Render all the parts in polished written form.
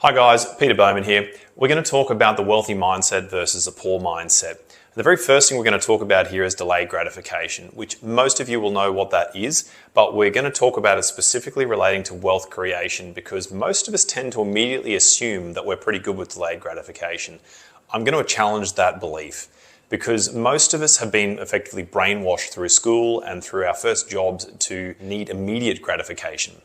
Hi guys, Peter Bowman here. We're going to talk about the wealthy mindset versus a poor mindset. The very first thing we're going to talk about here is delayed gratification, which most of you will know what that is, but we're going to talk about it specifically relating to wealth creation because most of us tend to immediately assume that we're pretty good with delayed gratification. I'm going to challenge that belief because most of us have been effectively brainwashed through school and through our first jobs to need immediate gratification.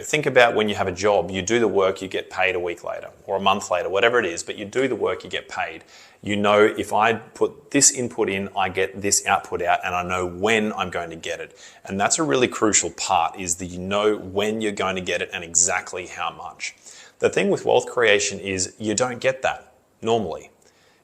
Think about when you have a job, you do the work, you get paid a week later or a month later, whatever it is, but you do the work, you get paid. You know, if I put this input in, I get this output out, and I know when I'm going to get it. And that's a really crucial part, is that you know when you're going to get it and exactly how much. The thing with wealth creation is you don't get that normally.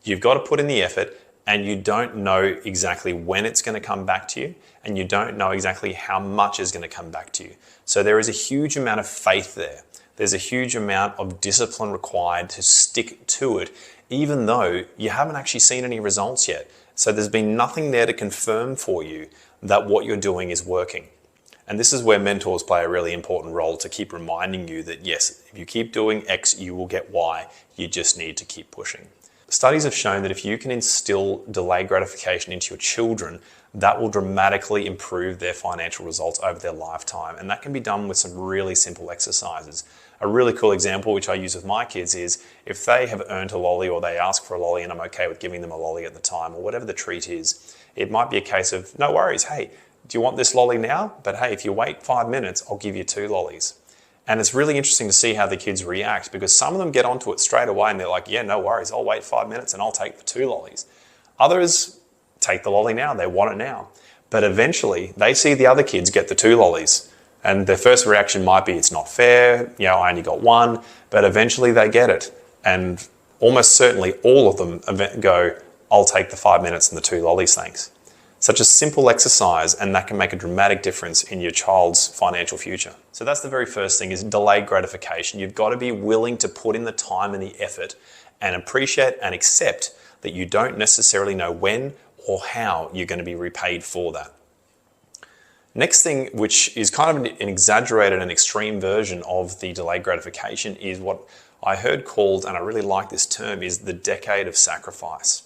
You've got to put in the effort, and you don't know exactly when it's going to come back to you, and you don't know exactly how much is going to come back to you. So there is a huge amount of faith there. There's a huge amount of discipline required to stick to it, even though you haven't actually seen any results yet. So there's been nothing there to confirm for you that what you're doing is working. And this is where mentors play a really important role to keep reminding you that yes, if you keep doing X, you will get Y. You just need to keep pushing. Studies have shown that if you can instill delayed gratification into your children, that will dramatically improve their financial results over their lifetime. And that can be done with some really simple exercises. A really cool example, which I use with my kids, is if they have earned a lolly or they ask for a lolly and I'm okay with giving them a lolly at the time or whatever the treat is, it might be a case of, no worries, hey, do you want this lolly now? But hey, if you wait 5 minutes, I'll give you 2 lollies. And it's really interesting to see how the kids react because some of them get onto it straight away and they're like, yeah, no worries, I'll wait 5 minutes and I'll take the 2 lollies. Others take the lolly now, they want it now. But eventually they see the other kids get the 2 lollies and their first reaction might be, it's not fair, I only got 1, but eventually they get it. And almost certainly all of them go, I'll take the 5 minutes and the 2 lollies, thanks. Such a simple exercise, and that can make a dramatic difference in your child's financial future. So that's the very first thing, is delayed gratification. You've got to be willing to put in the time and the effort and appreciate and accept that you don't necessarily know when or how you're going to be repaid for that. Next thing, which is kind of an exaggerated and extreme version of the delayed gratification, is what I heard called, and I really like this term, is the decade of sacrifice.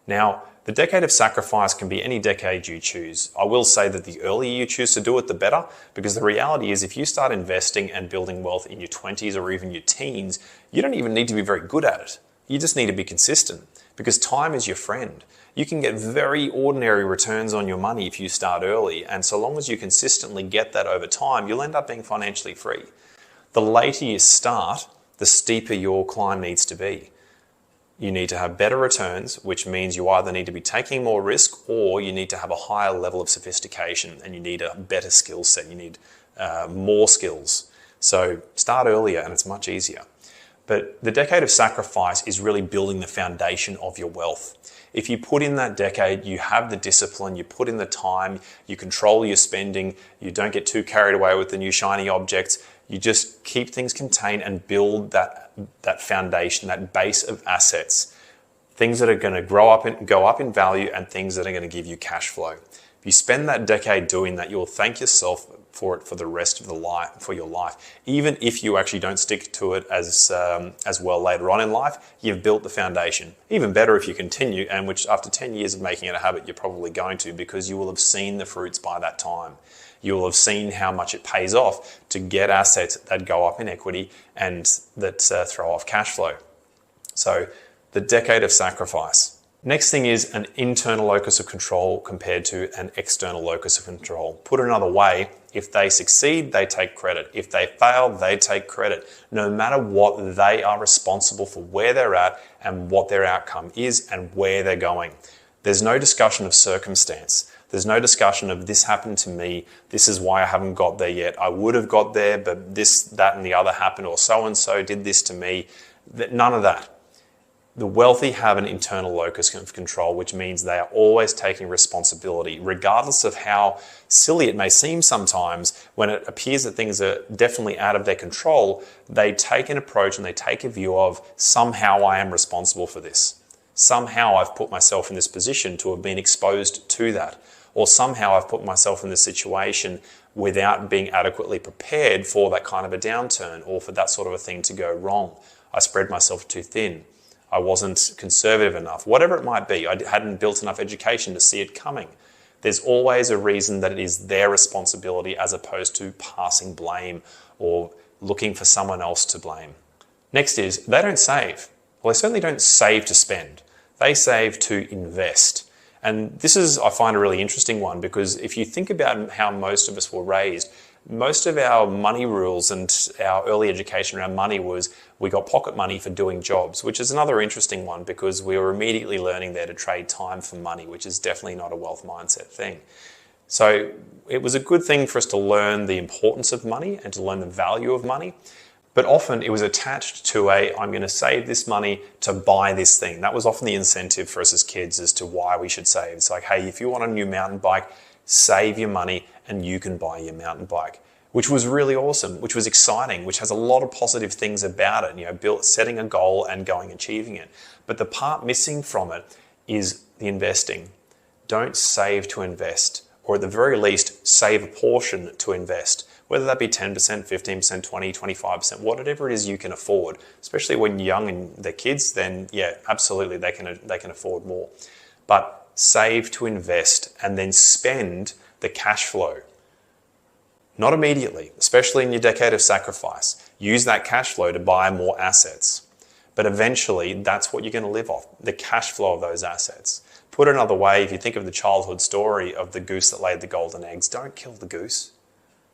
Now, the decade of sacrifice can be any decade you choose. I will say that the earlier you choose to do it, the better, because the reality is if you start investing and building wealth in your 20s or even your teens, you don't even need to be very good at it. You just need to be consistent, because time is your friend. You can get very ordinary returns on your money if you start early, and so long as you consistently get that over time, you'll end up being financially free. The later you start, the steeper your climb needs to be. You need to have better returns, which means you either need to be taking more risk or you need to have a higher level of sophistication and you need a better skill set. You need more skills. So start earlier and it's much easier. But the decade of sacrifice is really building the foundation of your wealth. If you put in that decade, you have the discipline, you put in the time, you control your spending, you don't get too carried away with the new shiny objects, you just keep things contained and build that foundation, that base of assets, things that are going to go up in value and things that are going to give you cash flow. If you spend that decade doing that, you'll thank yourself for it for the rest of your life. Even if you actually don't stick to it as well later on in life, you've built the foundation. Even better if you continue, and which after 10 years of making it a habit, you're probably going to, because you will have seen the fruits by that time. You will have seen how much it pays off to get assets that go up in equity and that throw off cash flow. So the decade of sacrifice. Next thing is an internal locus of control compared to an external locus of control. Put another way, if they succeed, they take credit. If they fail, they take credit. No matter what, they are responsible for where they're at and what their outcome is and where they're going. There's no discussion of circumstance. There's no discussion of this happened to me, this is why I haven't got there yet. I would have got there, but this, that, and the other happened, or so-and-so did this to me. None of that. The wealthy have an internal locus of control, which means they are always taking responsibility, regardless of how silly it may seem sometimes. When it appears that things are definitely out of their control, they take an approach and they take a view of, somehow I am responsible for this. Somehow I've put myself in this position to have been exposed to that. Or somehow I've put myself in this situation without being adequately prepared for that kind of a downturn or for that sort of a thing to go wrong. I spread myself too thin. I wasn't conservative enough. Whatever it might be, I hadn't built enough education to see it coming. There's always a reason that it is their responsibility as opposed to passing blame or looking for someone else to blame. Next is, they don't save. Well, they certainly don't save to spend. They save to invest. And this is, I find, a really interesting one, because if you think about how most of us were raised, most of our money rules and our early education around money was we got pocket money for doing jobs, which is another interesting one because we were immediately learning there to trade time for money, which is definitely not a wealth mindset thing. So it was a good thing for us to learn the importance of money and to learn the value of money. But often it was attached to I'm going to save this money to buy this thing. That was often the incentive for us as kids as to why we should save. It's like, hey, if you want a new mountain bike, save your money and you can buy your mountain bike, which was really awesome, which was exciting, which has a lot of positive things about it, setting a goal and going achieving it. But the part missing from it is the investing. Don't save to invest, or at the very least, save a portion to invest, whether that be 10%, 15%, 20, 25%, whatever it is you can afford. Especially when you're young and they're kids, then yeah, absolutely, they can afford more. But save to invest and then spend the cash flow. Not immediately, especially in your decade of sacrifice. Use that cash flow to buy more assets. But eventually, that's what you're going to live off, the cash flow of those assets. Put it another way, if you think of the childhood story of the goose that laid the golden eggs, don't kill the goose.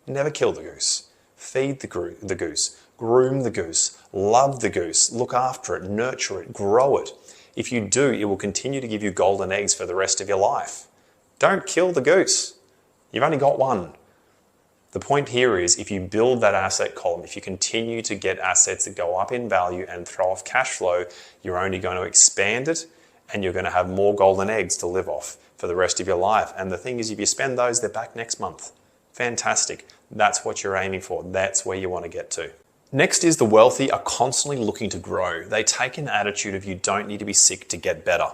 Never kill the goose. Feed the goose. Groom the goose. Love the goose. Look after it. Nurture it. Grow it. If you do, it will continue to give you golden eggs for the rest of your life. Don't kill the goose. You've only got one. The point here is if you build that asset column, if you continue to get assets that go up in value and throw off cash flow, you're only going to expand it and you're going to have more golden eggs to live off for the rest of your life. And the thing is, if you spend those, they're back next month. Fantastic. That's what you're aiming for. That's where you want to get to. Next is the wealthy are constantly looking to grow. They take an attitude of you don't need to be sick to get better.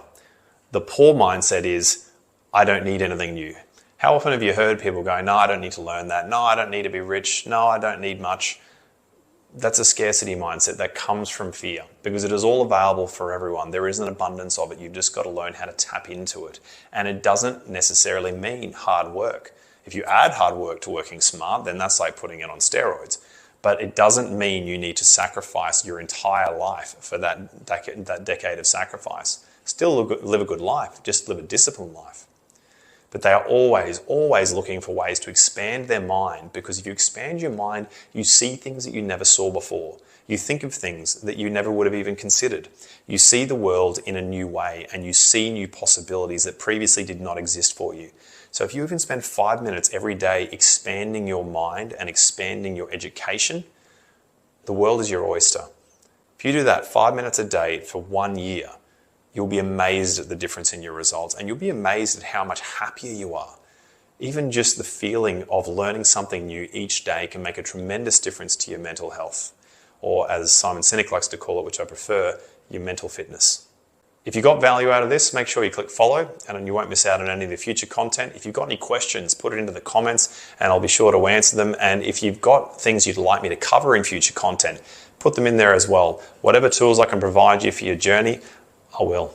The poor mindset is, I don't need anything new. How often have you heard people go, no, I don't need to learn that. No, I don't need to be rich. No, I don't need much. That's a scarcity mindset that comes from fear because it is all available for everyone. There is an abundance of it. You've just got to learn how to tap into it. And it doesn't necessarily mean hard work. If you add hard work to working smart, then that's like putting it on steroids. But it doesn't mean you need to sacrifice your entire life for that decade of sacrifice. Still live a good life, just live a disciplined life. But they are always looking for ways to expand their mind, because if you expand your mind, you see things that you never saw before. You think of things that you never would have even considered. You see the world in a new way and you see new possibilities that previously did not exist for you. So if you even spend 5 minutes every day expanding your mind and expanding your education, the world is your oyster. If you do that 5 minutes a day for 1 year, you'll be amazed at the difference in your results, and you'll be amazed at how much happier you are. Even just the feeling of learning something new each day can make a tremendous difference to your mental health, or as Simon Sinek likes to call it, which I prefer, your mental fitness. If you got value out of this, make sure you click follow and you won't miss out on any of the future content. If you've got any questions, put it into the comments and I'll be sure to answer them. And if you've got things you'd like me to cover in future content, put them in there as well. Whatever tools I can provide you for your journey, I will.